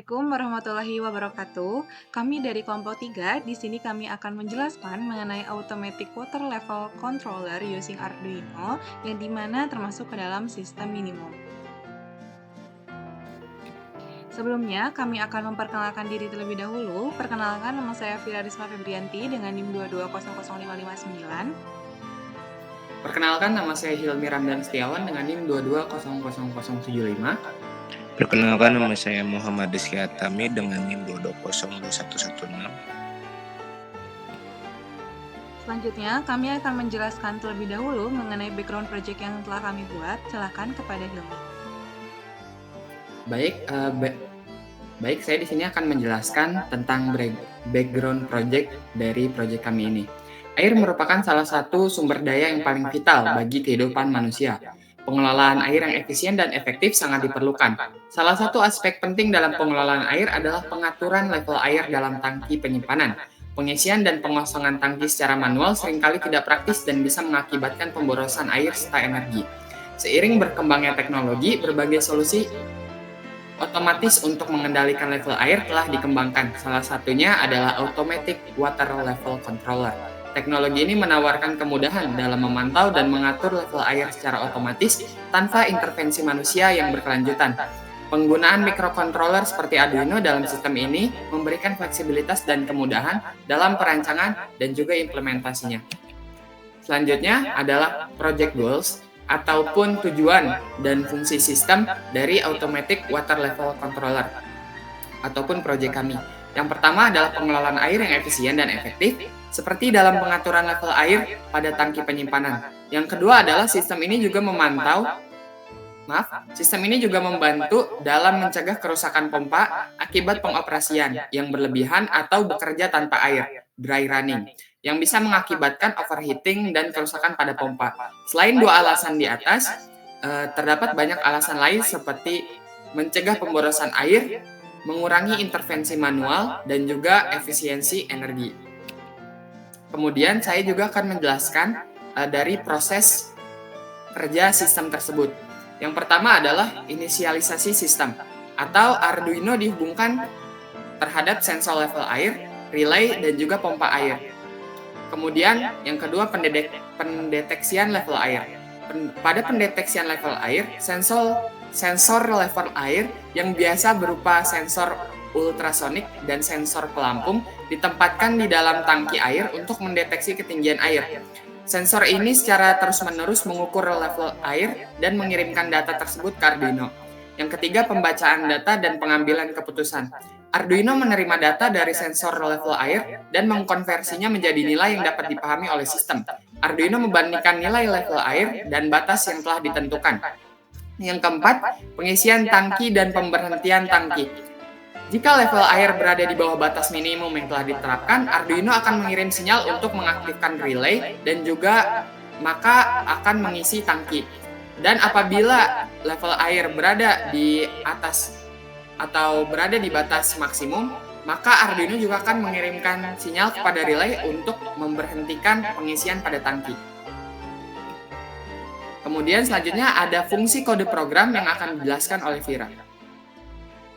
Assalamualaikum warahmatullahi wabarakatuh. Kami dari kelompok 3, di sini kami akan menjelaskan mengenai automatic water level controller using Arduino yang dimana termasuk ke dalam sistem minimum. Sebelumnya, kami akan memperkenalkan diri terlebih dahulu. Perkenalkan, nama saya Vira Risma Febrianti dengan NIM 2200559. Perkenalkan, nama saya Hilmi Ramdan Setiawan dengan NIM 2200075. Perkenalkan, nama saya Muhammad Rizky Atami dengan NIM 2202116. Selanjutnya, kami akan menjelaskan terlebih dahulu mengenai background project yang telah kami buat. Silakan kepada Hilmi. Baik, saya di sini akan menjelaskan tentang background project dari project kami ini. Air merupakan salah satu sumber daya yang paling vital bagi kehidupan manusia. Pengelolaan air yang efisien dan efektif sangat diperlukan. Salah satu aspek penting dalam pengelolaan air adalah pengaturan level air dalam tangki penyimpanan. Pengisian dan pengosongan tangki secara manual seringkali tidak praktis dan bisa mengakibatkan pemborosan air serta energi. Seiring berkembangnya teknologi, berbagai solusi otomatis untuk mengendalikan level air telah dikembangkan. Salah satunya adalah Automatic Water Level Controller. Teknologi ini menawarkan kemudahan dalam memantau dan mengatur level air secara otomatis tanpa intervensi manusia yang berkelanjutan. Penggunaan microcontroller seperti Arduino dalam sistem ini memberikan fleksibilitas dan kemudahan dalam perancangan dan juga implementasinya. Selanjutnya adalah Project Goals ataupun tujuan dan fungsi sistem dari Automatic Water Level Controller ataupun proyek kami. Yang pertama adalah pengelolaan air yang efisien dan efektif, seperti dalam pengaturan level air pada tangki penyimpanan. Yang kedua adalah sistem ini juga membantu dalam mencegah kerusakan pompa akibat pengoperasian yang berlebihan atau bekerja tanpa air, dry running, yang bisa mengakibatkan overheating dan kerusakan pada pompa. Selain dua alasan di atas, terdapat banyak alasan lain seperti mencegah pemborosan air, mengurangi intervensi manual, dan juga efisiensi energi. Kemudian saya juga akan menjelaskan dari proses kerja sistem tersebut. Yang pertama adalah inisialisasi sistem, atau Arduino dihubungkan terhadap sensor level air, relay, dan juga pompa air. Kemudian yang kedua pendeteksian level air. Pada pendeteksian level air, sensor level air yang biasa berupa sensor ultrasonik dan sensor pelampung ditempatkan di dalam tangki air untuk mendeteksi ketinggian air. Sensor ini secara terus-menerus mengukur level air dan mengirimkan data tersebut ke Arduino. Yang ketiga, pembacaan data dan pengambilan keputusan. Arduino menerima data dari sensor level air dan mengkonversinya menjadi nilai yang dapat dipahami oleh sistem. Arduino membandingkan nilai level air dan batas yang telah ditentukan. Yang keempat, pengisian tangki dan pemberhentian tangki. Jika level air berada di bawah batas minimum yang telah diterapkan, Arduino akan mengirim sinyal untuk mengaktifkan relay dan juga maka akan mengisi tangki. Dan apabila level air berada di atas atau berada di batas maksimum, maka Arduino juga akan mengirimkan sinyal kepada relay untuk memberhentikan pengisian pada tangki. Kemudian selanjutnya ada fungsi kode program yang akan dijelaskan oleh Vira.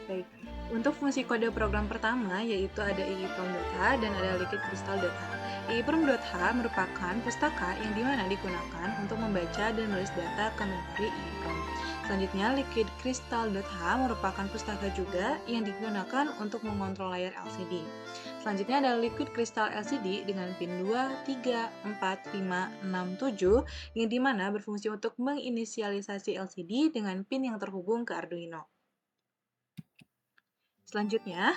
Baik, untuk fungsi kode program pertama yaitu ada EEPROM.h dan ada Liquid Crystal.h. EEPROM.h merupakan pustaka yang dimana digunakan untuk membaca dan menulis data ke memori EEPROM. Selanjutnya, Liquid Crystal.h merupakan pustaka juga yang digunakan untuk mengontrol layar LCD. Selanjutnya ada Liquid Crystal LCD dengan pin 2, 3, 4, 5, 6, 7 yang dimana berfungsi untuk menginisialisasi LCD dengan pin yang terhubung ke Arduino. Selanjutnya,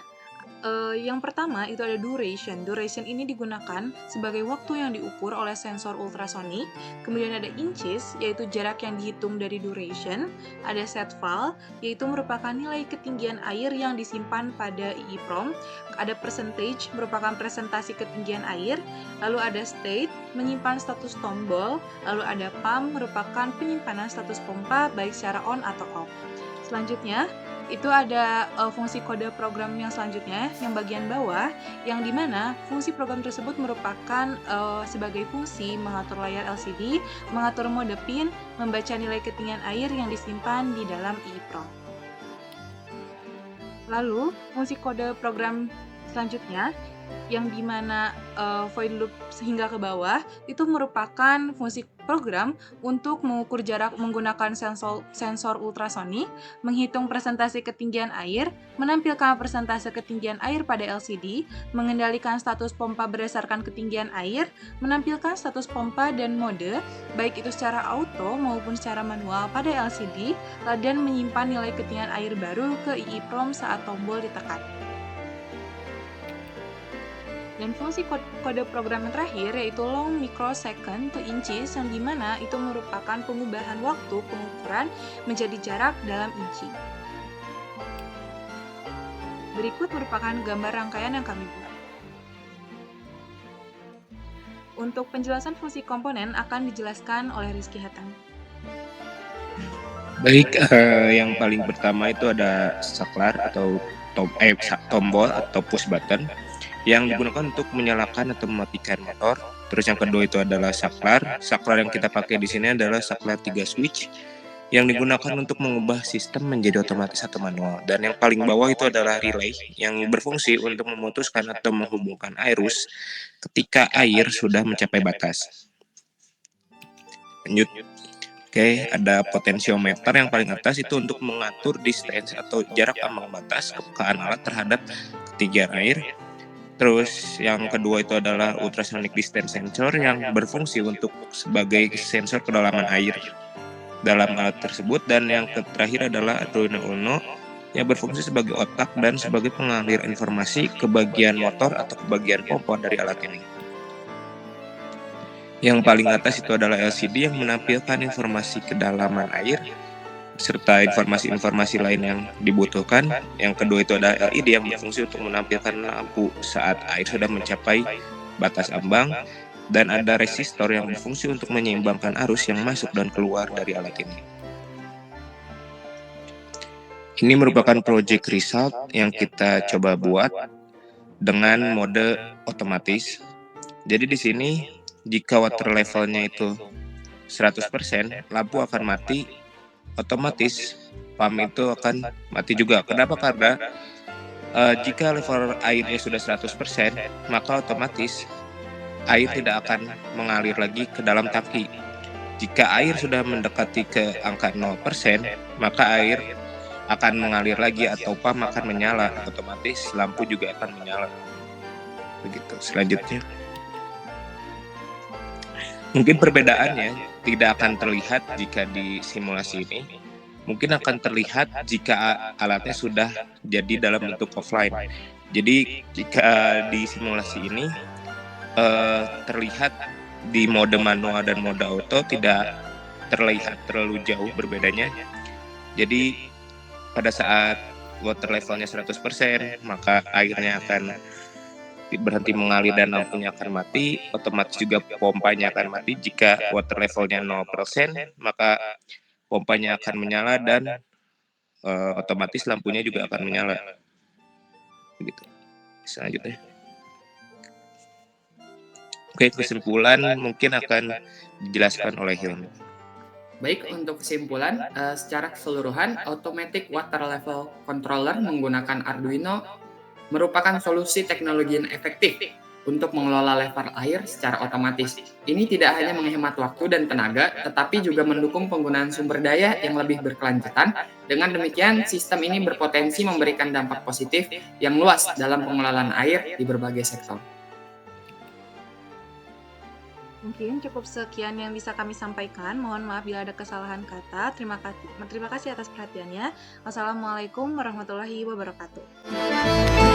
yang pertama itu ada duration. Duration ini digunakan sebagai waktu yang diukur oleh sensor ultrasonik. Kemudian ada inches, yaitu jarak yang dihitung dari duration. Ada set val, yaitu merupakan nilai ketinggian air yang disimpan pada EEPROM. Ada percentage, merupakan presentasi ketinggian air. Lalu ada state, menyimpan status tombol. Lalu ada pump, merupakan penyimpanan status pompa baik secara on atau off. Selanjutnya, itu ada fungsi kode program yang selanjutnya, yang bagian bawah, yang dimana fungsi program tersebut merupakan sebagai fungsi mengatur layar LCD, mengatur mode pin, membaca nilai ketinggian air yang disimpan di dalam EEPROM. Lalu, fungsi kode program selanjutnya yang dimana void loop hingga ke bawah itu merupakan fungsi program untuk mengukur jarak menggunakan sensor ultrasonik, menghitung presentasi ketinggian air, menampilkan presentase ketinggian air pada LCD, mengendalikan status pompa berdasarkan ketinggian air, menampilkan status pompa dan mode, baik itu secara auto maupun secara manual pada LCD, dan menyimpan nilai ketinggian air baru ke EEPROM saat tombol ditekan. Dan fungsi kode program yang terakhir yaitu long microsecond to inches yang dimana itu merupakan pengubahan waktu pengukuran menjadi jarak dalam inci. Berikut merupakan gambar rangkaian yang kami buat. Untuk penjelasan fungsi komponen akan dijelaskan oleh Rizky Hatami. Baik, yang paling pertama itu ada saklar atau tombol atau push button yang digunakan untuk menyalakan atau mematikan motor. Terus yang kedua itu adalah saklar. Saklar yang kita pakai di sini adalah saklar 3 switch yang digunakan untuk mengubah sistem menjadi otomatis atau manual. Dan yang paling bawah itu adalah relay yang berfungsi untuk memutuskan atau menghubungkan arus ketika air sudah mencapai batas. Lanjut. Oke, ada potensiometer yang paling atas itu untuk mengatur distance atau jarak ambang batas kepekaan alat terhadap ketinggian air. Terus yang kedua itu adalah ultrasonic distance sensor yang berfungsi untuk sebagai sensor kedalaman air dalam alat tersebut. Dan yang terakhir adalah Arduino Uno yang berfungsi sebagai otak dan sebagai pengalir informasi ke bagian motor atau ke bagian pompa dari alat ini. Yang paling atas itu adalah LCD yang menampilkan informasi kedalaman air serta informasi-informasi lain yang dibutuhkan. Yang kedua itu ada LED yang berfungsi untuk menampilkan lampu saat air sudah mencapai batas ambang, dan ada resistor yang berfungsi untuk menyeimbangkan arus yang masuk dan keluar dari alat ini. Ini merupakan project result yang kita coba buat dengan mode otomatis. Jadi di sini jika water levelnya itu 100%, lampu akan mati, otomatis pump itu akan mati juga. Kenapa? Karena jika level airnya sudah 100%, maka otomatis air tidak akan mengalir lagi ke dalam tangki. Jika air sudah mendekati ke angka 0%, maka air akan mengalir lagi atau pump akan menyala, otomatis lampu juga akan menyala. Begitu. Selanjutnya, mungkin perbedaannya tidak akan terlihat jika di simulasi ini. Mungkin akan terlihat jika alatnya sudah jadi dalam bentuk offline. Jadi jika di simulasi ini terlihat di mode manual dan mode auto tidak terlihat terlalu jauh berbedanya. Jadi pada saat water levelnya 100%, maka airnya akan berhenti mengalir dan lampunya akan mati, otomatis juga pompanya akan mati. Jika water levelnya 0%, maka pompanya akan menyala dan otomatis lampunya juga akan menyala. Begitu. Selanjutnya. Oke, kesimpulan mungkin akan dijelaskan oleh Hilmi. Baik, untuk kesimpulan, secara keseluruhan, Automatic Water Level Controller menggunakan Arduino merupakan solusi teknologi yang efektif untuk mengelola level air secara otomatis. Ini tidak hanya menghemat waktu dan tenaga, tetapi juga mendukung penggunaan sumber daya yang lebih berkelanjutan. Dengan demikian, sistem ini berpotensi memberikan dampak positif yang luas dalam pengelolaan air di berbagai sektor. Mungkin cukup sekian yang bisa kami sampaikan. Mohon maaf bila ada kesalahan kata. Terima kasih atas perhatiannya. Wassalamualaikum warahmatullahi wabarakatuh.